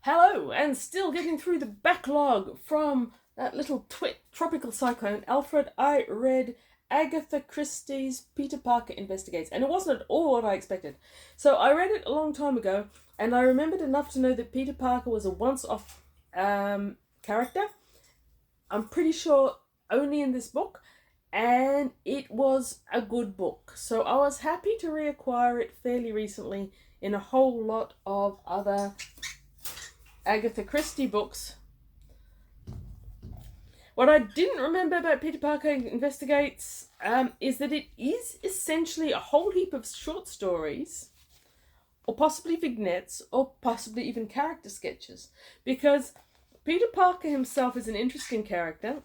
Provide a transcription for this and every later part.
Hello, and still getting through the backlog from that little tropical cyclone Alfred. I read Agatha Christie's Peter Parker Investigates, and it wasn't at all what I expected. So I read it a long time ago, and I remembered enough to know that Peter Parker was a once-off character. I'm pretty sure only in this book, and it was a good book. So I was happy to reacquire it fairly recently in a whole lot of other Agatha Christie books. What I didn't remember about Peter Parker Investigates is that it is essentially a whole heap of short stories, or possibly vignettes, or possibly even character sketches, because Peter Parker himself is an interesting character,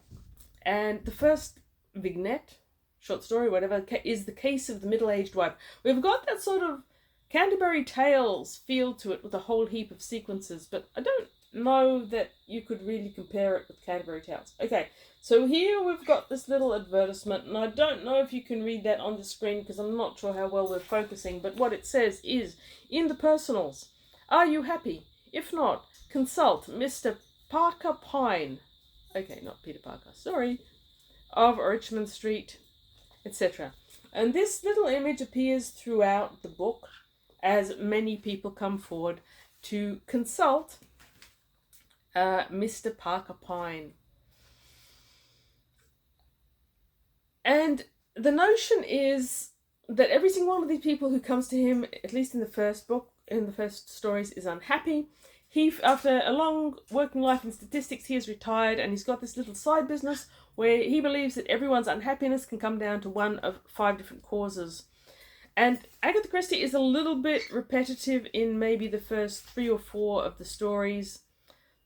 and the first vignette, short story, whatever, is the case of the middle-aged wife. We've got that sort of Canterbury Tales feel to it with a whole heap of sequences, but I don't know that you could really compare it with Canterbury Tales. Okay, so here we've got this little advertisement, and I don't know if you can read that on the screen because I'm not sure how well we're focusing, but what it says is, in the personals, are you happy? If not, consult Mr. Parker Pyne. Okay, not Peter Parker, sorry. Of Richmond Street, etc. And this little image appears throughout the book as many people come forward to consult Mr. Parker Pyne. And the notion is that every single one of these people who comes to him, at least in the first book, in the first stories, is unhappy. He, after a long working life in statistics, he is retired, and he's got this little side business where he believes that everyone's unhappiness can come down to one of 5 different causes. And Agatha Christie is a little bit repetitive in maybe the first 3 or 4 of the stories.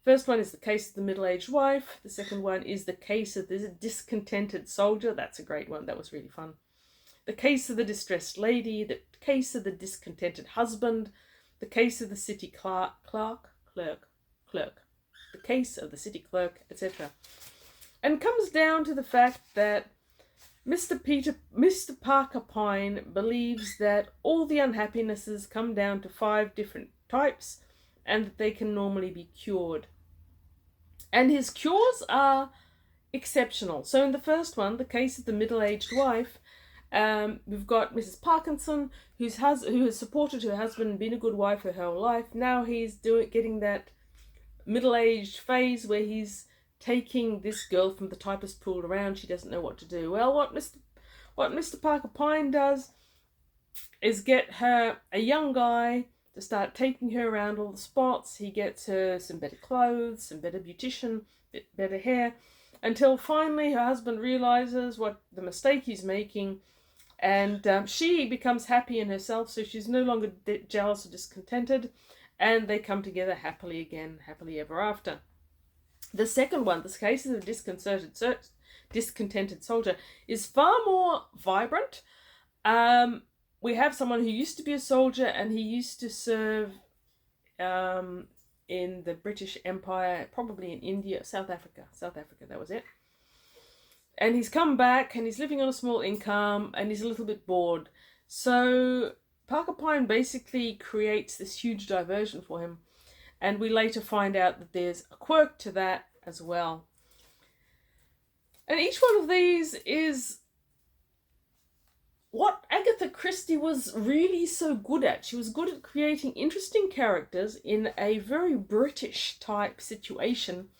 First one is the case of the middle-aged wife. The second one is the case of the discontented soldier. That's a great one. That was really fun. The case of the distressed lady. The case of the discontented husband. The case of the city clerk. The case of the city clerk, etc. And comes down to the fact that Mr. Parker Pyne believes that all the unhappinesses come down to 5 different types and that they can normally be cured. And his cures are exceptional. So in the first one, the case of the middle-aged wife, we've got Mrs. Parkinson, who has supported her husband and been a good wife her whole life. Now he's getting that middle-aged phase where he's taking this girl from the typist pool around. She doesn't know what to do. Well, what Mr. Parker Pyne does is get her a young guy to start taking her around all the spots. He gets her some better clothes, some better beautician, better hair, until finally her husband realizes what the mistake he's making, and she becomes happy in herself, so she's no longer jealous or discontented, and they come together happily again, happily ever after. The second one, this case of the discontented soldier, is far more vibrant. We have someone who used to be a soldier, and he used to serve in the British Empire, probably in India, South Africa, that was it. And he's come back, and he's living on a small income, and he's a little bit bored. So Parker Pyne basically creates this huge diversion for him. And we later find out that there's a quirk to that as well. And each one of these is what Agatha Christie was really so good at. She was good at creating interesting characters in a very British type situation.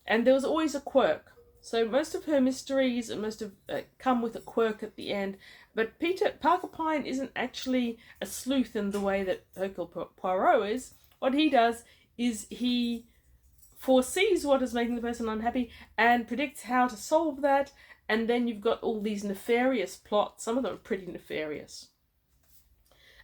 And there was always a quirk. So most of her mysteries and most of come with a quirk at the end. But Parker Pyne isn't actually a sleuth in the way that Hercule Poirot is. What he does is he foresees what is making the person unhappy and predicts how to solve that, and then you've got all these nefarious plots. Some of them are pretty nefarious.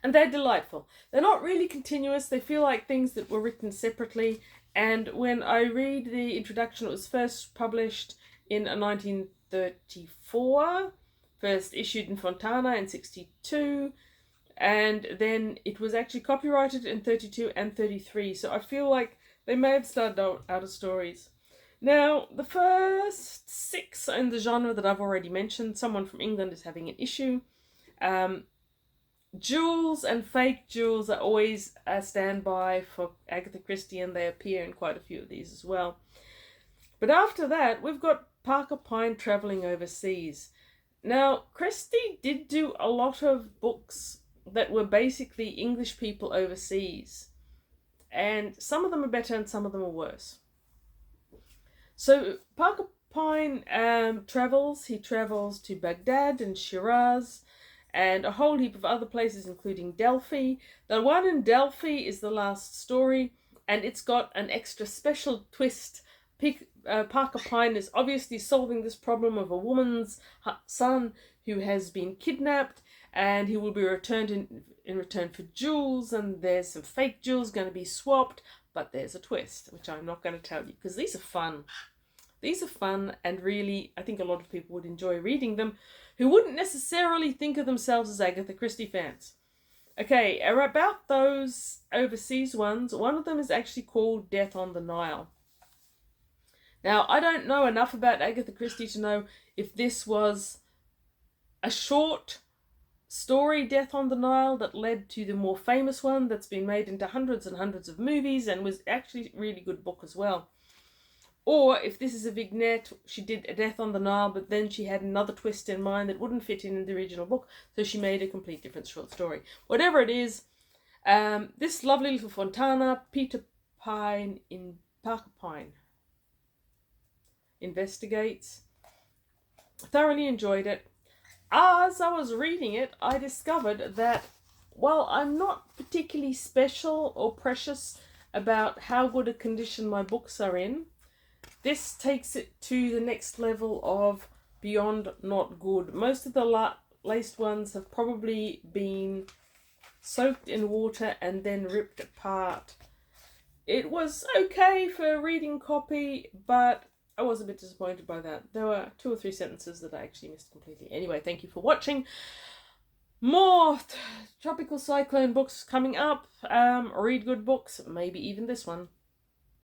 And they're delightful. They're not really continuous. They feel like things that were written separately, and when I read the introduction, it was first published in 1934, first issued in Fontana in 1962, and then it was actually copyrighted in 1932 and 1933, so I feel like they may have started out of stories. Now, the first 6 in the genre that I've already mentioned, someone from England is having an issue. Jewels and fake jewels are always a standby for Agatha Christie, and they appear in quite a few of these as well. But after that, we've got Parker Pyne travelling overseas. Now, Christie did do a lot of books that were basically English people overseas, and some of them are better and some of them are worse. So Parker Pyne travels. He travels to Baghdad and Shiraz and a whole heap of other places, including Delphi. The one in Delphi is the last story, and it's got an extra special twist. Parker Pyne is obviously solving this problem of a woman's son who has been kidnapped, and he will be returned in return for jewels, and there's some fake jewels going to be swapped, but there's a twist, which I'm not going to tell you, because these are fun. These are fun, and really, I think a lot of people would enjoy reading them who wouldn't necessarily think of themselves as Agatha Christie fans. Okay, about those overseas ones, one of them is actually called Death on the Nile. Now, I don't know enough about Agatha Christie to know if this was a short story, Death on the Nile, that led to the more famous one that's been made into hundreds and hundreds of movies and was actually a really good book as well. Or if this is a vignette, she did a Death on the Nile, but then she had another twist in mind that wouldn't fit in the original book, so she made a complete different short story. Whatever it is, this lovely little Fontana, Parker Pyne Investigates. Thoroughly enjoyed it. As I was reading it, I discovered that while I'm not particularly special or precious about how good a condition my books are in, this takes it to the next level of beyond not good. Most of the laced ones have probably been soaked in water and then ripped apart. It was okay for reading copy, but I was a bit disappointed by that. There were 2 or 3 sentences that I actually missed completely. Anyway, thank you for watching. More tropical cyclone books coming up. Read good books, maybe even this one.